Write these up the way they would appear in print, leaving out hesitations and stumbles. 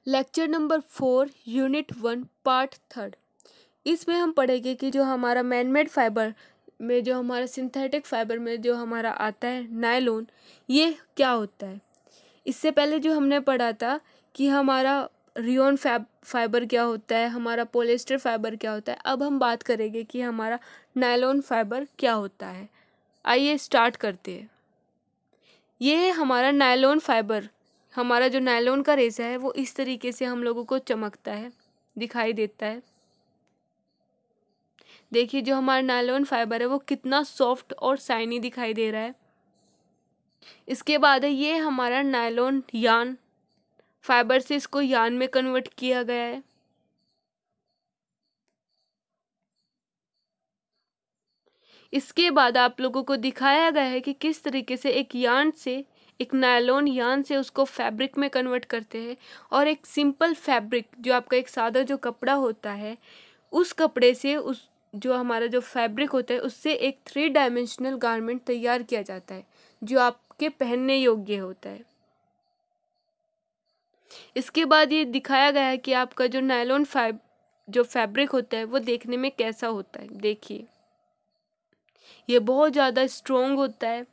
Lecture number 4 unit 1 part 3। इसमें हम पढ़ेंगे कि जो हमारा मैनमेड फाइबर में जो हमारा सिंथेटिक फाइबर में जो हमारा आता है नायलॉन, ये क्या होता है। इससे पहले जो हमने पढ़ा था कि हमारा रियोन फाइबर क्या होता है, हमारा पॉलिएस्टर फाइबर क्या होता है। अब हम बात करेंगे कि हमारा नायलॉन फाइबर क्या होता है। आइए स्टार्ट करते हैं। ये हमारा नायलॉन फाइबर, हमारा जो नायलॉन का रेशा है वो इस तरीके से हम लोगों को चमकता है, दिखाई देता है। देखिए जो हमारा नायलॉन फाइबर है वो कितना सॉफ्ट और शाइनी दिखाई दे रहा है। इसके बाद है ये हमारा नायलॉन यान फाइबर से इसको यान में कन्वर्ट किया गया है। इसके बाद आप लोगों को दिखाया गया है कि किस तरीके से एक यान से, एक नायलॉन यान से उसको फैब्रिक में कन्वर्ट करते हैं और एक सिंपल फैब्रिक जो आपका एक सादा जो कपड़ा होता है, उस कपड़े से उस जो हमारा जो फैब्रिक होता है उससे एक 3 डायमेंशनल गारमेंट तैयार किया जाता है जो आपके पहनने योग्य होता है। इसके बाद ये दिखाया गया है कि आपका जो नायलॉन जो फैब्रिक होता है वो देखने में कैसा होता है। देखिए ये बहुत ज़्यादा स्ट्रोंग होता है।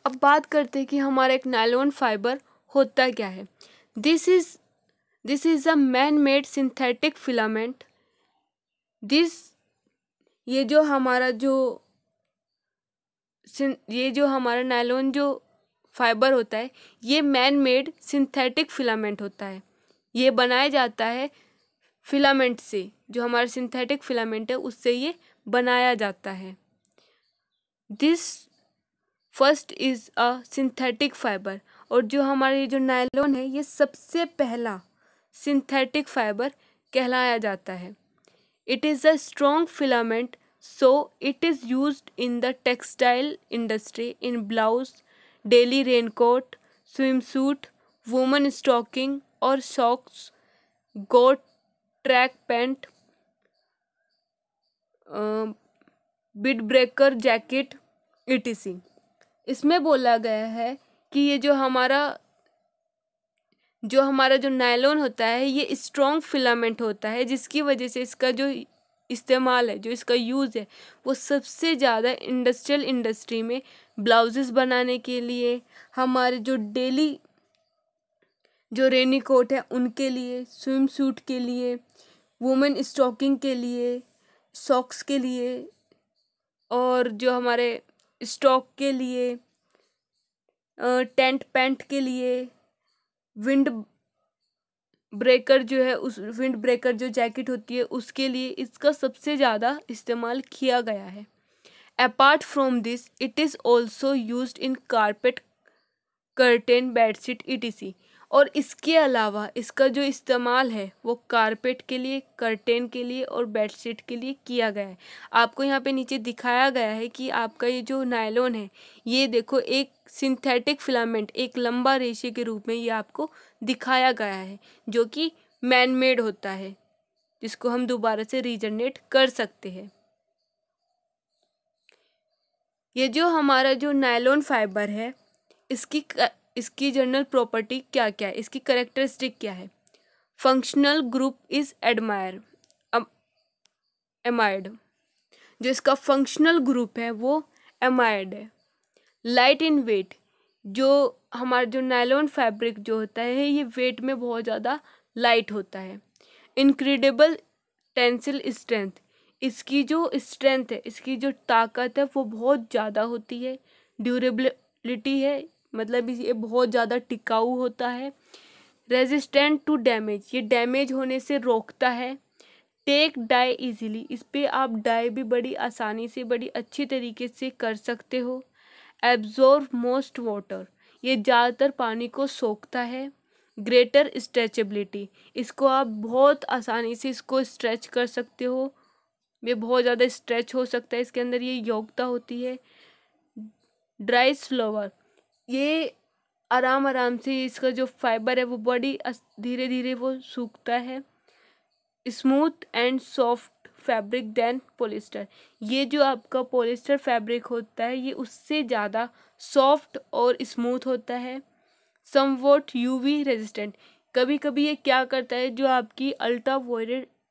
अब बात करते हैं कि हमारा एक नायलॉन फाइबर होता क्या है। This is a man made synthetic filament. ये जो हमारा नायलॉन जो फाइबर होता है ये मैन मेड सिंथेटिक फिलामेंट होता है। ये बनाया जाता है फिलामेंट से, जो हमारा सिंथेटिक फिलामेंट है उससे ये बनाया जाता है। This first is a synthetic fibre. और जो हमारा ये जो नायलॉन है ये सबसे पहला सिंथेटिक फाइबर कहलाया जाता है। It is a strong filament, so it is used in the textile industry in blouse, daily raincoat, swimsuit, woman stocking or socks, goat track pant, bid breaker jacket etc। इसमें बोला गया है कि ये जो हमारा जो नायलॉन होता है ये स्ट्रॉन्ग फिलामेंट होता है, जिसकी वजह से इसका जो इस्तेमाल है, जो इसका यूज़ है वो सबसे ज़्यादा इंडस्ट्रियल इंडस्ट्री में ब्लाउजेस बनाने के लिए, हमारे जो डेली जो रेनी कोट है उनके लिए, स्विम सूट के लिए, वुमेन स्टॉकिंग के लिए, सॉक्स के लिए और जो हमारे स्टॉक के लिए, टेंट पैंट के लिए, विंड ब्रेकर जो है उस विंड ब्रेकर जो जैकेट होती है उसके लिए इसका सबसे ज़्यादा इस्तेमाल किया गया है। Apart from this it is also used in carpet, curtain, bedsheet etc। और इसके अलावा इसका जो इस्तेमाल है वो कारपेट के लिए, कर्टेन के लिए और बेडशीट के लिए किया गया है। आपको यहाँ पे नीचे दिखाया गया है कि आपका ये जो नायलॉन है ये देखो एक सिंथेटिक फिलामेंट, एक लंबा रेशे के रूप में ये आपको दिखाया गया है जो कि मैन मेड होता है, जिसको हम दोबारा से रीजनरेट कर सकते हैं। ये जो हमारा जो नायलॉन फाइबर है इसकी जनरल प्रॉपर्टी क्या क्या है, इसकी करेक्टरिस्टिक क्या है। Functional group is amide. जो इसका फंक्शनल ग्रुप है वो एमाइड है। लाइट इन वेट, जो हमारा जो नायलॉन फैब्रिक जो होता है ये वेट में बहुत ज़्यादा लाइट होता है। इनक्रेडिबल टेंसिल स्ट्रेंथ, इसकी जो स्ट्रेंथ है, इसकी जो ताकत है वो बहुत ज़्यादा होती है। ड्यूरेबिलिटी है, मतलब ये बहुत ज़्यादा टिकाऊ होता है। रेजिस्टेंट टू डैमेज, ये डैमेज होने से रोकता है। टेक डाई इजीली, इस पर आप डाई भी बड़ी आसानी से, बड़ी अच्छी तरीके से कर सकते हो। एब्जॉर्ब मोस्ट वाटर, ये ज़्यादातर पानी को सोखता है। ग्रेटर स्ट्रेचेबिलिटी, इसको आप बहुत आसानी से इसको स्ट्रेच कर सकते हो, ये बहुत ज़्यादा स्ट्रेच हो सकता है, इसके अंदर ये योग्यता होती है। ड्राई स्लोवर, ये आराम आराम से इसका जो फाइबर है वो बड़ी धीरे धीरे वो सूखता है। Smooth and soft fabric than polyester, ये जो आपका पॉलिस्टर फैब्रिक होता है ये उससे ज़्यादा सॉफ्ट और स्मूथ होता है। Somewhat UV resistant. कभी कभी ये क्या करता है, जो आपकी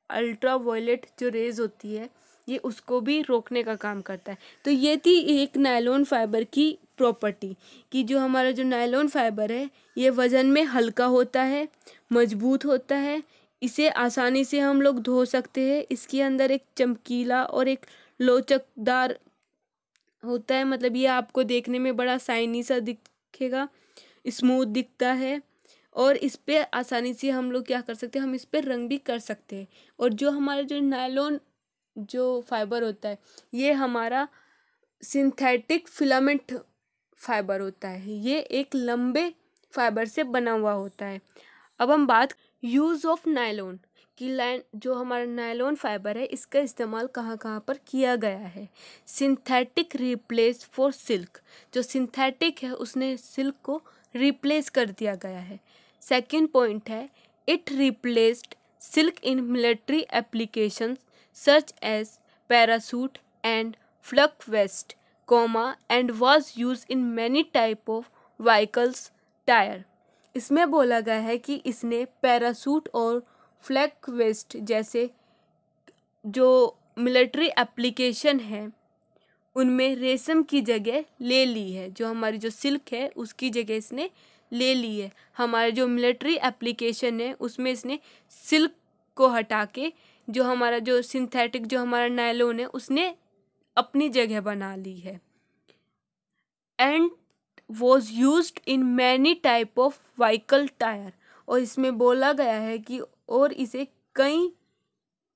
अल्ट्रावायलेट जो रेज होती है ये उसको भी रोकने का काम करता है। तो ये थी एक नायलॉन फाइबर की प्रॉपर्टी कि जो हमारा जो नायलॉन फाइबर है ये वज़न में हल्का होता है, मजबूत होता है, इसे आसानी से हम लोग धो सकते हैं। इसके अंदर एक चमकीला और एक लोचकदार होता है, मतलब ये आपको देखने में बड़ा शाइनी सा दिखेगा, स्मूथ दिखता है। और इस पे आसानी से हम लोग क्या कर सकते हैं, हम इस पे रंग भी कर सकते हैं। और जो हमारा जो नायलॉन जो फाइबर होता है ये हमारा सिंथेटिक फिलामेंट फाइबर होता है, ये एक लंबे फाइबर से बना हुआ होता है। अब हम बात यूज़ ऑफ नायलॉन की लाइन, जो हमारा नायलॉन फाइबर है इसका इस्तेमाल कहाँ कहाँ पर किया गया है। सिंथेटिक रिप्लेस फॉर सिल्क, जो सिंथेटिक है उसने सिल्क को रिप्लेस कर दिया गया है। सेकंड पॉइंट है, it replaced silk in military applications such as parachute and flak vest, and was use in many type of vehicles tyre. इसमें बोला गया है कि इसने पैरासूट और फ्लैक वेस्ट जैसे जो मिलिट्री एप्लीकेशन है उनमें रेशम की जगह ले ली है, जो हमारी जो सिल्क है उसकी जगह इसने ले ली है। हमारे जो मिलिट्री एप्लीकेशन है उसमें इसने सिल्क को हटा के जो हमारा जो सिंथेटिक जो हमारा नायलॉन है उसने अपनी जगह बना ली है। And was used in many type of vehicle tyre, और इसमें बोला गया है कि और इसे कई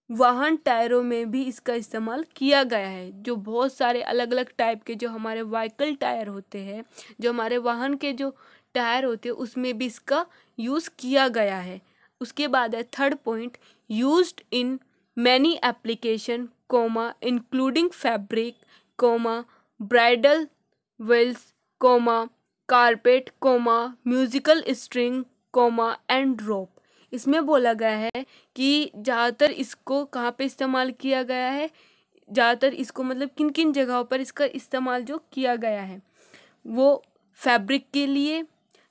वाहन टायरों में भी इसका इस्तेमाल किया गया है। जो बहुत सारे अलग अलग टाइप के जो हमारे व्हीकल टायर होते हैं, जो हमारे वाहन के जो टायर होते हैं उसमें भी इसका यूज़ किया गया है। उसके बाद है third point, used in many application including fabric bridal veils carpet musical string and rope. इसमें बोला गया है कि ज़्यादातर इसको कहाँ पे इस्तेमाल किया गया है, ज़्यादातर इसको मतलब किन किन जगहों पर इसका इस्तेमाल जो किया गया है, वो फैब्रिक के लिए,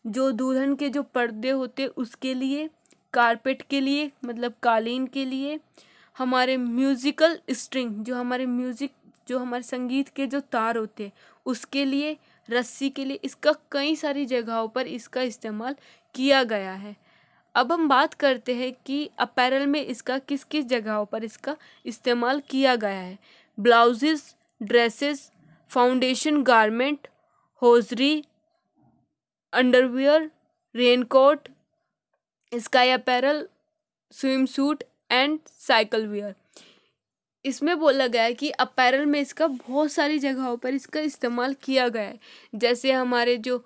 जो दुल्हन के जो पर्दे होते उसके लिए, कारपेट के लिए मतलब कालीन के लिए, हमारे म्यूज़िकल स्ट्रिंग जो हमारे म्यूज़िक जो हमारे संगीत के जो तार होते हैं उसके लिए, रस्सी के लिए, इसका कई सारी जगहों पर इसका इस्तेमाल किया गया है। अब हम बात करते हैं कि अपैरल में इसका किस किस जगहों पर इसका इस्तेमाल किया गया है। Blouses, dresses, foundation garment, hosiery, underwear, raincoat, sky apparel, swim suit and cycle wear. इसमें बोला गया है कि अपैरल में इसका बहुत सारी जगहों पर इसका इस्तेमाल किया गया है, जैसे हमारे जो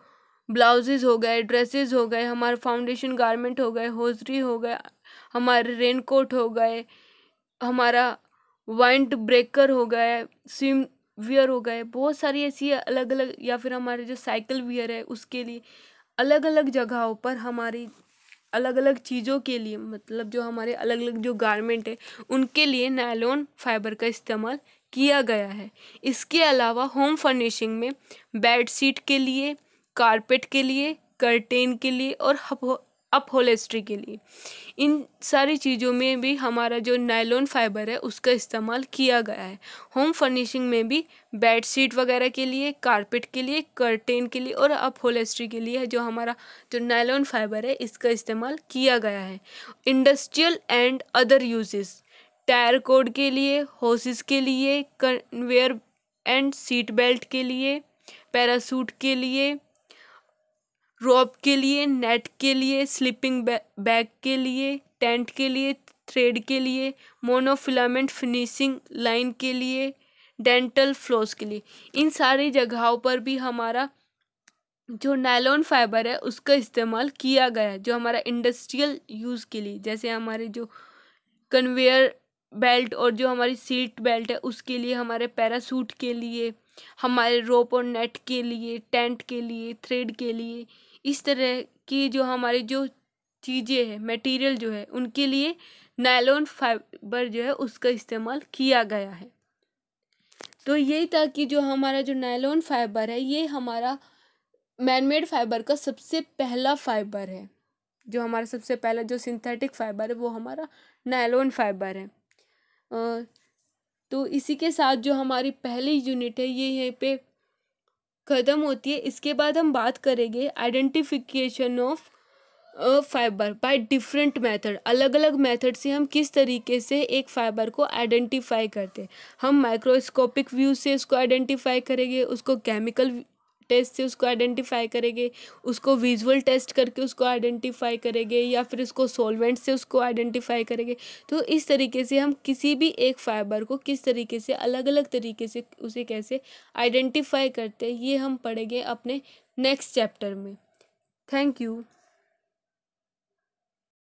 ब्लाउजेज हो गए, ड्रेसेस हो गए, हमारे फाउंडेशन गारमेंट हो गए, होजरी हो गए, हमारे रेनकोट हो गए, हमारा वाइंड ब्रेकर हो गए, स्विम वियर हो गए, बहुत सारी ऐसी अलग अलग, या फिर हमारे जो साइकिल वियर है उसके लिए अलग अलग जगहों पर हमारी अलग अलग चीज़ों के लिए, मतलब जो हमारे अलग अलग जो गारमेंट है उनके लिए नायलॉन फाइबर का इस्तेमाल किया गया है। इसके अलावा होम फर्निशिंग में बेड शीट के लिए, कारपेट के लिए, कर्टेन के लिए और अपहोल्स्ट्री के लिए, इन सारी चीज़ों में भी हमारा जो नायलॉन फाइबर है उसका इस्तेमाल किया गया है। होम फर्निशिंग में भी बेड शीट वगैरह के लिए, कारपेट के लिए, कर्टेन के लिए और अपहोल्स्ट्री के लिए जो हमारा जो नायलॉन फाइबर है इसका इस्तेमाल किया गया है। Industrial and other uses, tyre code के लिए, होसेस के लिए, कन्वेयर एंड सीट बेल्ट के लिए, पैरासूट के लिए, रोप के लिए, नेट के लिए, स्लीपिंग बैग के लिए, टेंट के लिए, थ्रेड के लिए, मोनोफिलामेंट फिनिशिंग लाइन के लिए, डेंटल फ्लोस के लिए, इन सारी जगहों पर भी हमारा जो नायलॉन फाइबर है उसका इस्तेमाल किया गया है, जो हमारा इंडस्ट्रियल यूज़ के लिए, जैसे हमारे जो कन्वेयर बेल्ट और जो हमारी सीट बेल्ट है उसके लिए, हमारे पैरासूट के लिए, हमारे रोप और नेट के लिए, टेंट के लिए, थ्रेड के लिए, इस तरह की जो हमारी जो चीज़ें हैं, मटेरियल जो है उनके लिए नायलॉन फाइबर जो है उसका इस्तेमाल किया गया है। तो यही था कि जो हमारा जो नायलॉन फाइबर है ये हमारा मैनमेड फाइबर का सबसे पहला फाइबर है, जो हमारा सबसे पहला जो सिंथेटिक फाइबर है वो हमारा नायलॉन फाइबर है। तो इसी के साथ जो हमारी पहली यूनिट है ये यहीं पे ख़त्म होती है। इसके बाद हम बात करेंगे identification of fibre by different method. अलग अलग मेथड से हम किस तरीके से एक फाइबर को आइडेंटिफाई करते हैं। हम माइक्रोस्कोपिक व्यू से उसको आइडेंटिफाई करेंगे, उसको केमिकल टेस्ट से उसको आइडेंटिफाई करेंगे, उसको विजुअल टेस्ट करके उसको आइडेंटिफाई करेंगे, या फिर उसको सॉल्वेंट से उसको आइडेंटिफाई करेंगे। तो इस तरीके से हम किसी भी एक फाइबर को किस तरीके से अलग अलग तरीके से उसे कैसे आइडेंटिफाई करते हैं, ये हम पढ़ेंगे अपने नेक्स्ट चैप्टर में। Thank you.